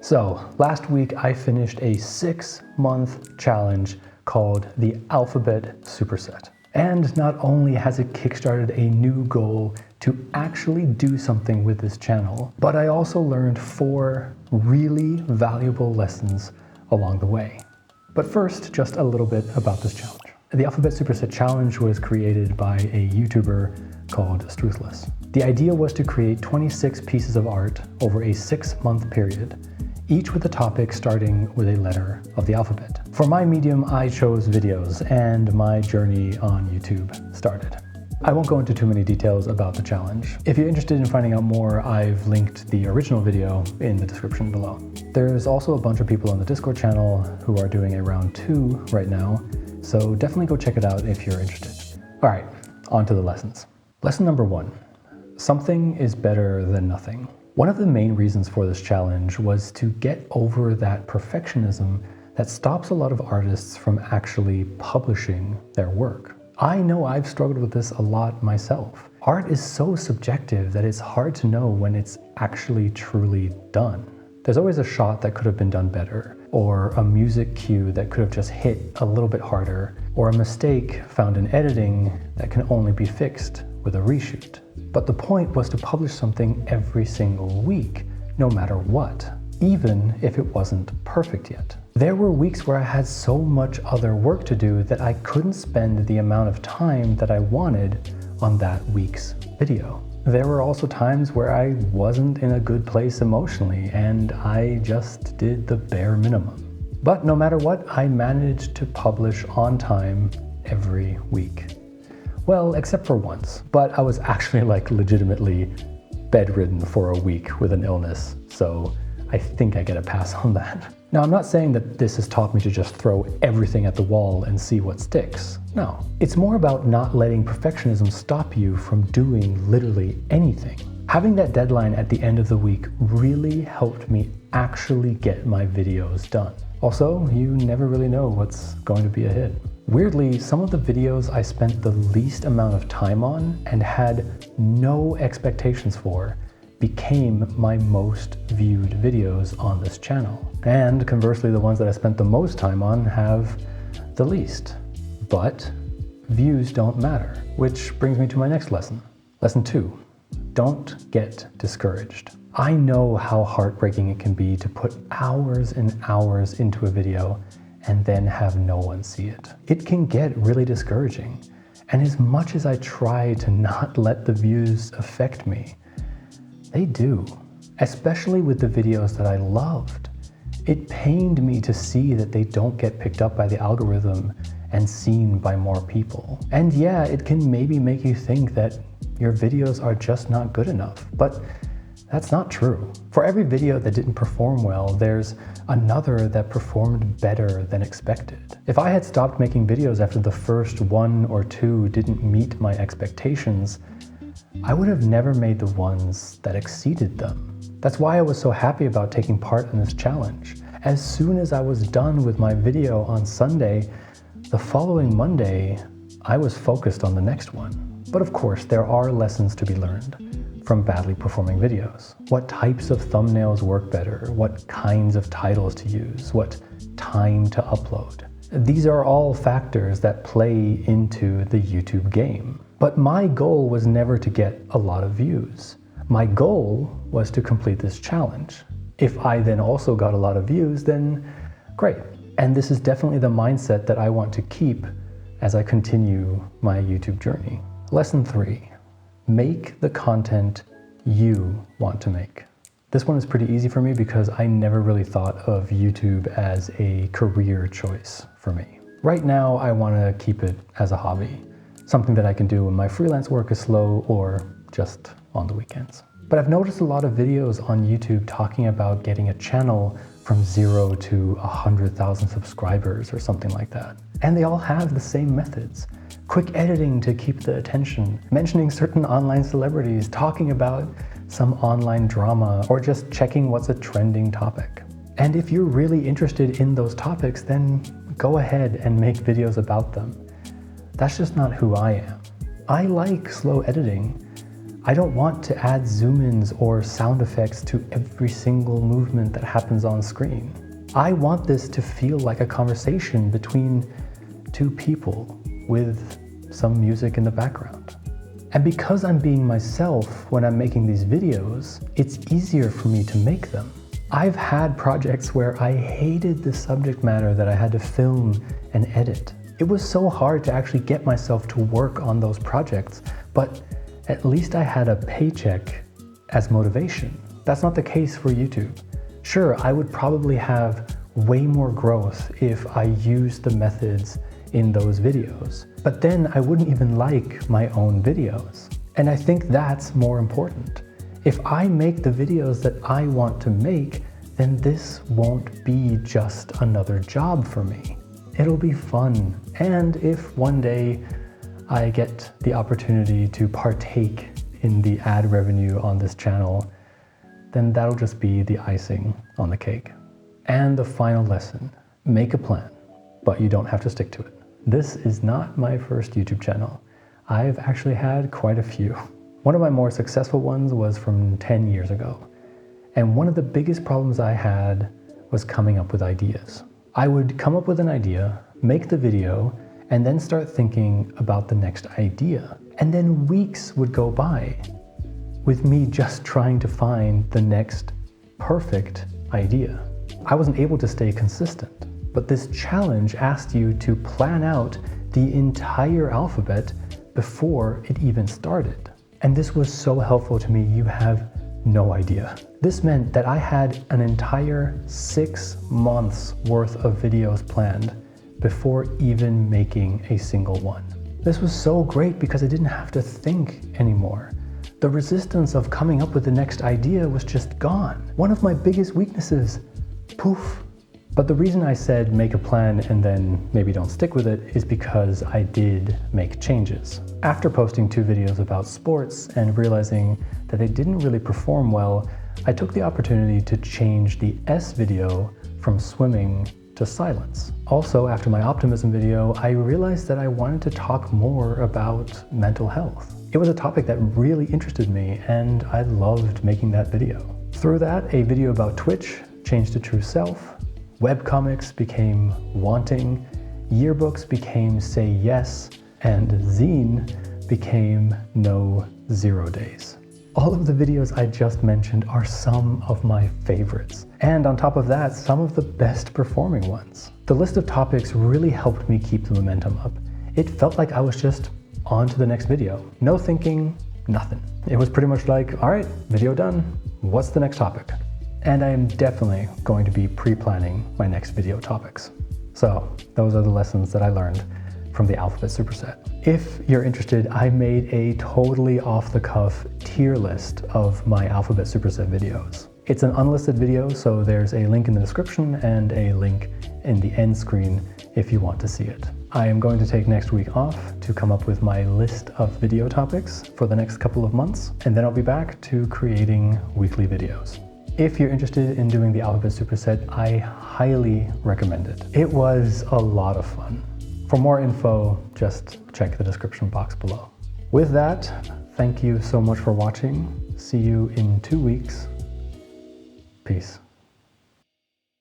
So last week I finished a 6-month challenge called the Alphabet Superset. And not only has it kickstarted a new goal to actually do something with this channel, but I also learned 4 really valuable lessons along the way. But first, just a little bit about this challenge. The Alphabet Superset Challenge was created by a YouTuber called Struthless. The idea was to create 26 pieces of art over a 6-month period, each with a topic starting with a letter of the alphabet. For my medium, I chose videos, and my journey on YouTube started. I won't go into too many details about the challenge. If you're interested in finding out more, I've linked the original video in the description below. There's also a bunch of people on the Discord channel who are doing a round 2 right now, so definitely go check it out if you're interested. All right, on to the lessons. Lesson number 1, something is better than nothing. One of the main reasons for this challenge was to get over that perfectionism that stops a lot of artists from actually publishing their work. I know I've struggled with this a lot myself. Art is so subjective that it's hard to know when it's actually truly done. There's always a shot that could have been done better, or a music cue that could have just hit a little bit harder, or a mistake found in editing that can only be fixed with a reshoot. But the point was to publish something every single week, no matter what, even if it wasn't perfect yet. There were weeks where I had so much other work to do that I couldn't spend the amount of time that I wanted on that week's video. There were also times where I wasn't in a good place emotionally, and I just did the bare minimum. But no matter what, I managed to publish on time every week. Well, except for once, but I was actually legitimately bedridden for a week with an illness, so I think I get a pass on that. Now, I'm not saying that this has taught me to just throw everything at the wall and see what sticks. No, it's more about not letting perfectionism stop you from doing literally anything. Having that deadline at the end of the week really helped me actually get my videos done. Also, you never really know what's going to be a hit. Weirdly, some of the videos I spent the least amount of time on and had no expectations for became my most viewed videos on this channel. And conversely, the ones that I spent the most time on have the least. But views don't matter, which brings me to my next lesson. Lesson 2, don't get discouraged. I know how heartbreaking it can be to put hours and hours into a video and then have no one see it. It can get really discouraging. And as much as I try to not let the views affect me, they do, especially with the videos that I loved. It pained me to see that they don't get picked up by the algorithm and seen by more people. And yeah, it can maybe make you think that your videos are just not good enough, but that's not true. For every video that didn't perform well, there's another that performed better than expected. If I had stopped making videos after the first 1 or 2 didn't meet my expectations, I would have never made the ones that exceeded them. That's why I was so happy about taking part in this challenge. As soon as I was done with my video on Sunday, the following Monday, I was focused on the next one. But of course, there are lessons to be learned from badly performing videos. What types of thumbnails work better? What kinds of titles to use? What time to upload? These are all factors that play into the YouTube game. But my goal was never to get a lot of views. My goal was to complete this challenge. If I then also got a lot of views, then great. And this is definitely the mindset that I want to keep as I continue my YouTube journey. Lesson 3, make the content you want to make. This one is pretty easy for me because I never really thought of YouTube as a career choice for me. Right now, I want to keep it as a hobby, something that I can do when my freelance work is slow or just on the weekends. But I've noticed a lot of videos on YouTube talking about getting a channel from 0 to 100,000 subscribers or something like that. And they all have the same methods. Quick editing to keep the attention, mentioning certain online celebrities, talking about some online drama, or just checking what's a trending topic. And if you're really interested in those topics, then go ahead and make videos about them. That's just not who I am. I like slow editing. I don't want to add zoom-ins or sound effects to every single movement that happens on screen. I want this to feel like a conversation between two people with some music in the background. And because I'm being myself when I'm making these videos, it's easier for me to make them. I've had projects where I hated the subject matter that I had to film and edit. It was so hard to actually get myself to work on those projects, but at least I had a paycheck as motivation. That's not the case for YouTube. Sure, I would probably have way more growth if I used the methods in those videos, but then I wouldn't even like my own videos. And I think that's more important. If I make the videos that I want to make, then this won't be just another job for me. It'll be fun. And if one day I get the opportunity to partake in the ad revenue on this channel, then that'll just be the icing on the cake. And the final lesson, make a plan, but you don't have to stick to it. This is not my first YouTube channel. I've actually had quite a few. One of my more successful ones was from 10 years ago. And one of the biggest problems I had was coming up with ideas. I would come up with an idea, make the video, and then start thinking about the next idea. And then weeks would go by with me just trying to find the next perfect idea. I wasn't able to stay consistent, but this challenge asked you to plan out the entire alphabet before it even started. And this was so helpful to me, you have no idea. This meant that I had an entire 6 months worth of videos planned before even making a single one. This was so great because I didn't have to think anymore. The resistance of coming up with the next idea was just gone. One of my biggest weaknesses, poof. But the reason I said make a plan and then maybe don't stick with it is because I did make changes. After posting 2 videos about sports and realizing that they didn't really perform well, I took the opportunity to change the S video from swimming to silence. Also, after my optimism video, I realized that I wanted to talk more about mental health. It was a topic that really interested me and I loved making that video. Through that, a video about Twitch changed to True Self, webcomics became Wanting, yearbooks became Say Yes, and zine became No 0 Days. All of the videos I just mentioned are some of my favorites. And on top of that, some of the best performing ones. The list of topics really helped me keep the momentum up. It felt like I was just on to the next video. No thinking, nothing. It was pretty much like, all right, video done. What's the next topic? And I am definitely going to be pre-planning my next video topics. So those are the lessons that I learned from the Alphabet Superset. If you're interested, I made a totally off-the-cuff tier list of my Alphabet Superset videos. It's an unlisted video, so there's a link in the description and a link in the end screen if you want to see it. I am going to take next week off to come up with my list of video topics for the next couple of months, and then I'll be back to creating weekly videos. If you're interested in doing the Alphabet Superset, I highly recommend it. It was a lot of fun. For more info, just check the description box below. With that, thank you so much for watching. See you in 2 weeks. Peace.